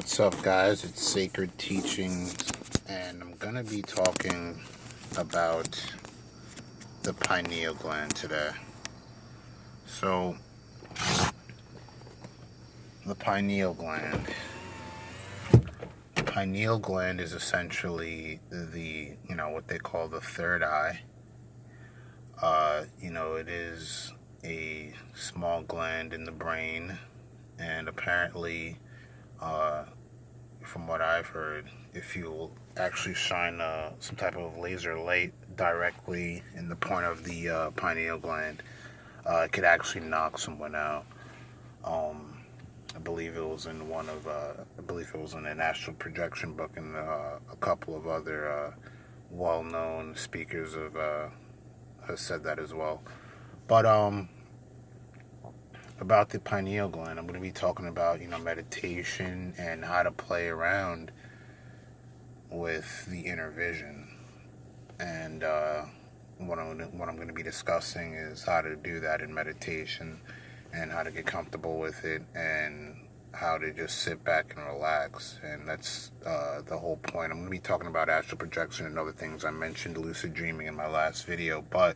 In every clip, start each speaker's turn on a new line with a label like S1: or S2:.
S1: What's up, guys? It's Sacred Teachings, and I'm going to be talking about the pineal gland today. So, the pineal gland. The pineal gland is essentially what they call the third eye. It is a small gland in the brain, and apparently, from what I've heard, if you actually shine some type of laser light directly in the point of the pineal gland, it could actually knock someone out. I believe it was in an astral projection book, and a couple of other well-known speakers have said that as well. But about the pineal gland, I'm going to be talking about meditation and how to play around with the inner vision. And what I'm going to be discussing is how to do that in meditation, and how to get comfortable with it, and how to just sit back and relax. And that's the whole point. I'm going to be talking about astral projection and other things. I mentioned lucid dreaming in my last video, but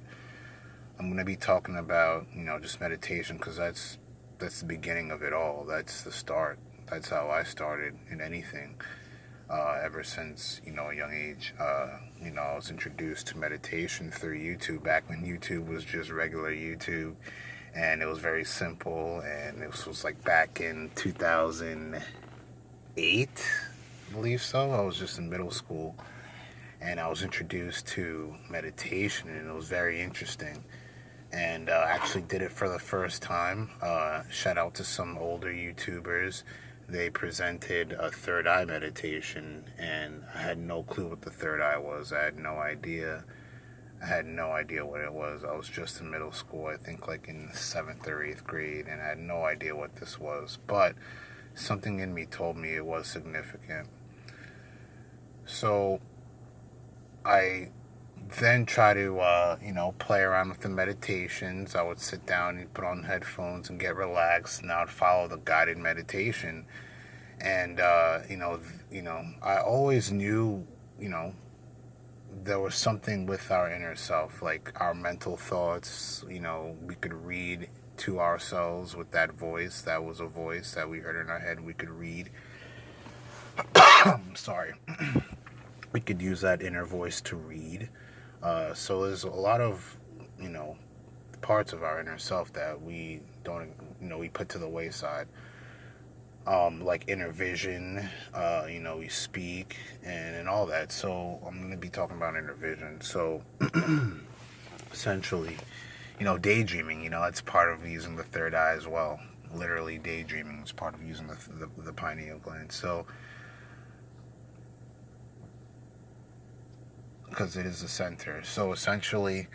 S1: I'm going to be talking about, just meditation, because that's the beginning of it all. That's the start. That's how I started in anything. Ever since, a young age, I was introduced to meditation through YouTube, back when YouTube was just regular YouTube, and it was very simple, and this was like back in 2008, I believe so. I was just in middle school, and I was introduced to meditation, and it was very interesting. And actually did it for the first time. Shout out to some older YouTubers. They presented a third eye meditation, and I had no clue what the third eye was. I had no idea what it was. I was just in middle school, I think like in 7th or 8th grade, and I had no idea what this was. But something in me told me it was significant. So I then try to, play around with the meditations. I would sit down and put on headphones and get relaxed, and I would follow the guided meditation. And, I always knew, there was something with our inner self, like our mental thoughts, we could read to ourselves with that voice. That was a voice that we heard in our head. We could read. Sorry. We could use that inner voice to read. So there's a lot of, parts of our inner self that we don't, we put to the wayside. Like inner vision, we speak and all that. So I'm going to be talking about inner vision. So essentially, daydreaming, that's part of using the third eye as well. Literally, daydreaming is part of using the pineal gland. So, because it is the center. So essentially,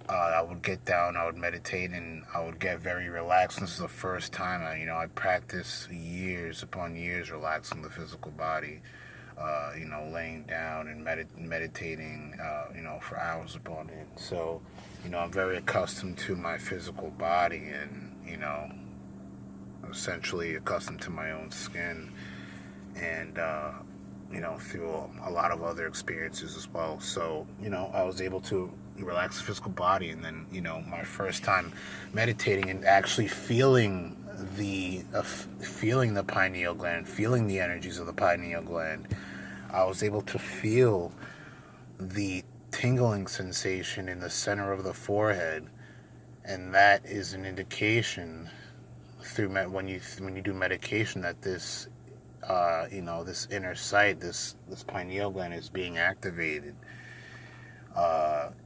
S1: I would get down, I would meditate, and I would get very relaxed. This is the first time I practiced years upon years relaxing the physical body, laying down and meditating, for hours upon end. So, I'm very accustomed to my physical body, and, essentially accustomed to my own skin, and, through a lot of other experiences as well. So, I was able to relax the physical body, and then, my first time meditating and actually feeling the pineal gland, feeling the energies of the pineal gland, I was able to feel the tingling sensation in the center of the forehead, and that is an indication through when you do meditation that this this inner sight, this pineal gland is being activated.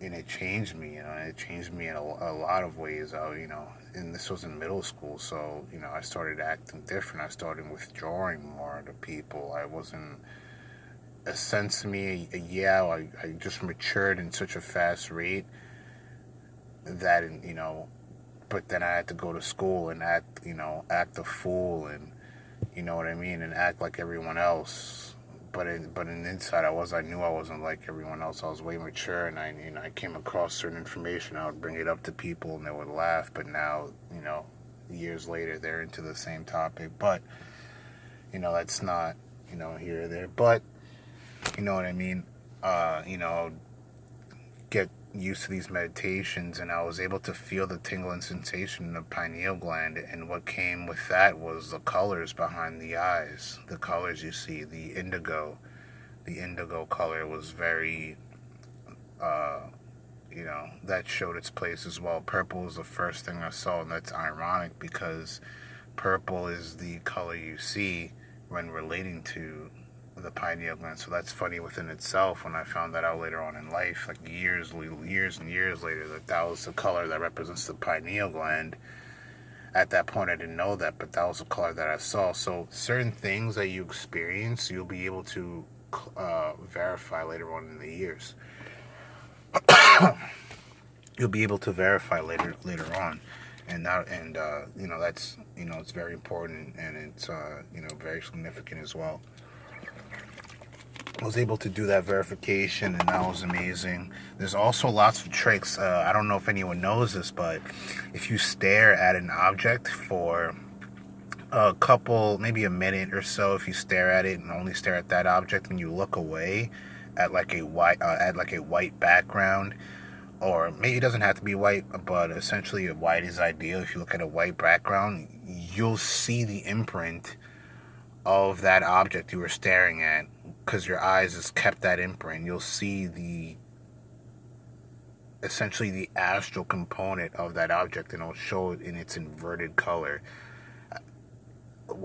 S1: And it changed me, it changed me in a lot of ways. And this was in middle school, so, I started acting different. I started withdrawing more to people. I wasn't, a sense to me, I just matured in such a fast rate that, but then I had to go to school and act a fool, and, you know what I mean, and act like everyone else. But in inside, I knew I wasn't like everyone else. I was way mature, and I came across certain information. I would bring it up to people, and they would laugh. But now, years later they're into the same topic. But that's not here or there. But you know what I mean. Get used to these meditations, and I was able to feel the tingling sensation in the pineal gland, and what came with that was the colors behind the eyes. The colors you see, the indigo color was very that showed its place as well. Purple was the first thing I saw, and that's ironic because purple is the color you see when relating to the pineal gland. So that's funny within itself when I found that out later on in life, like years and years later, that was the color that represents the pineal gland. At that point, I didn't know that, but that was the color that I saw. So certain things that you experience, you'll be able to verify later on in the years. You'll be able to verify later on, and that's it's very important, and it's very significant as well. I was able to do that verification, and that was amazing. There's also lots of tricks. I don't know if anyone knows this, but if you stare at an object for a couple, maybe a minute or so, if you stare at it and only stare at that object, and you look away at like a white background, or maybe it doesn't have to be white, but essentially white is ideal. If you look at a white background, you'll see the imprint of that object you were staring at, because your eyes has kept that imprint. You'll see essentially the astral component of that object, and it'll show it in its inverted color.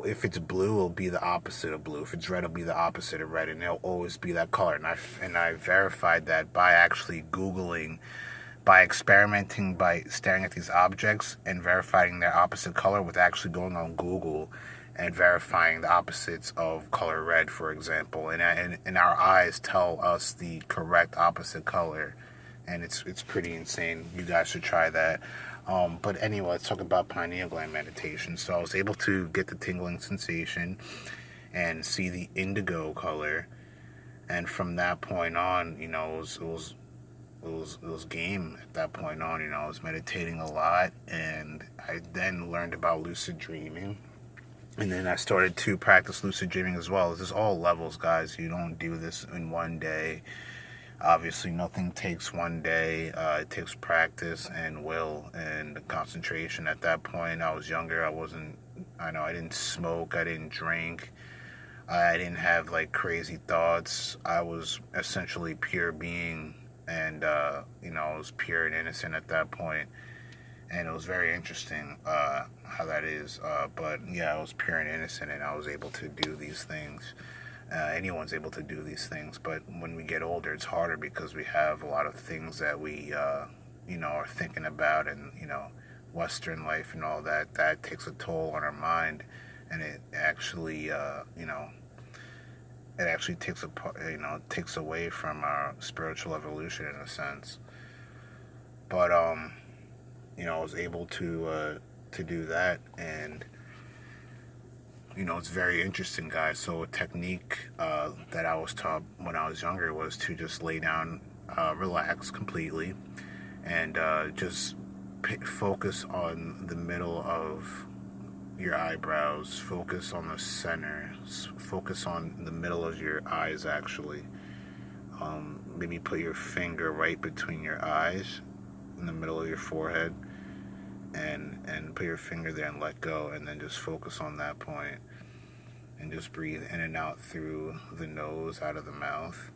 S1: If it's blue, it'll be the opposite of blue. If it's red, it'll be the opposite of red, and it'll always be that color. And I verified that by actually Googling, by experimenting, by staring at these objects and verifying their opposite color with actually going on Google and verifying the opposites of color red, for example. And our eyes tell us the correct opposite color, and it's pretty insane. You guys should try that. But anyway, let's talk about pineal gland meditation. So I was able to get the tingling sensation and see the indigo color, and from that point on, it was game. At that point on, I was meditating a lot, and I then learned about lucid dreaming, and then I started to practice lucid dreaming as well. This is all levels, guys. You don't do this in one day. Obviously, nothing takes one day. It takes practice and will and concentration. At that point, I was younger. I didn't smoke. I didn't drink. I didn't have like crazy thoughts. I was essentially pure being, and I was pure and innocent at that point. And it was very interesting how that is. But yeah, I was pure and innocent, and I was able to do these things. Anyone's able to do these things, but when we get older, it's harder because we have a lot of things that we, are thinking about, and Western life and all that. That takes a toll on our mind, and it actually, takes away from our spiritual evolution in a sense. But I was able to do that, and it's very interesting, guys. So a technique that I was taught when I was younger was to just lay down, relax completely, and just focus on the middle of your eyebrows, focus on the center, focus on the middle of your eyes, actually. Maybe put your finger right between your eyes, in the middle of your forehead, and put your finger there and let go, and then just focus on that point, and just breathe in and out through the nose, out of the mouth,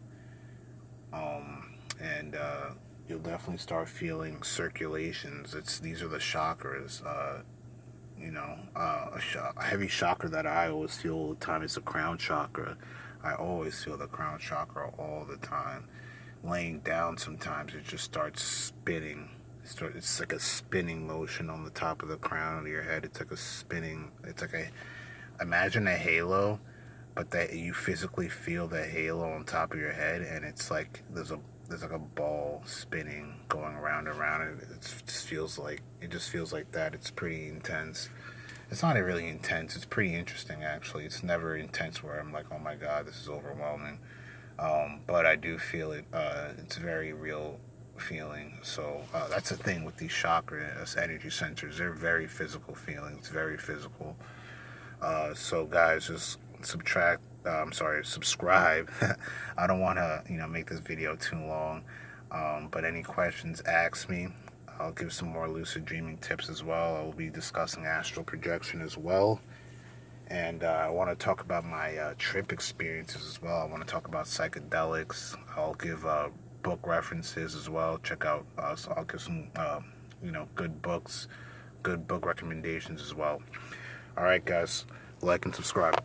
S1: and you'll definitely start feeling circulations. These are the chakras. A heavy chakra that I always feel all the time is the crown chakra. I always feel the crown chakra all the time. Laying down, sometimes it just starts spinning. It's like a spinning motion on the top of the crown of your head. It's like imagine a halo, but that you physically feel the halo on top of your head, and it's like there's like a ball spinning, going around and around, and it just feels like that. It's pretty intense. It's not really intense. It's pretty interesting, actually. It's never intense where I'm like, oh my God, this is overwhelming. But I do feel it. It's very real. feeling. So that's the thing with these chakras, energy centers. They're very physical feelings, very physical. So guys, just subscribe. I don't want to, make this video too long. But any questions, ask me. I'll give some more lucid dreaming tips as well. I will be discussing astral projection as well. And I want to talk about my trip experiences as well. I want to talk about psychedelics. I'll give book references as well. Check out, so I'll give some, good books, good book recommendations as well. All right, guys, like and subscribe.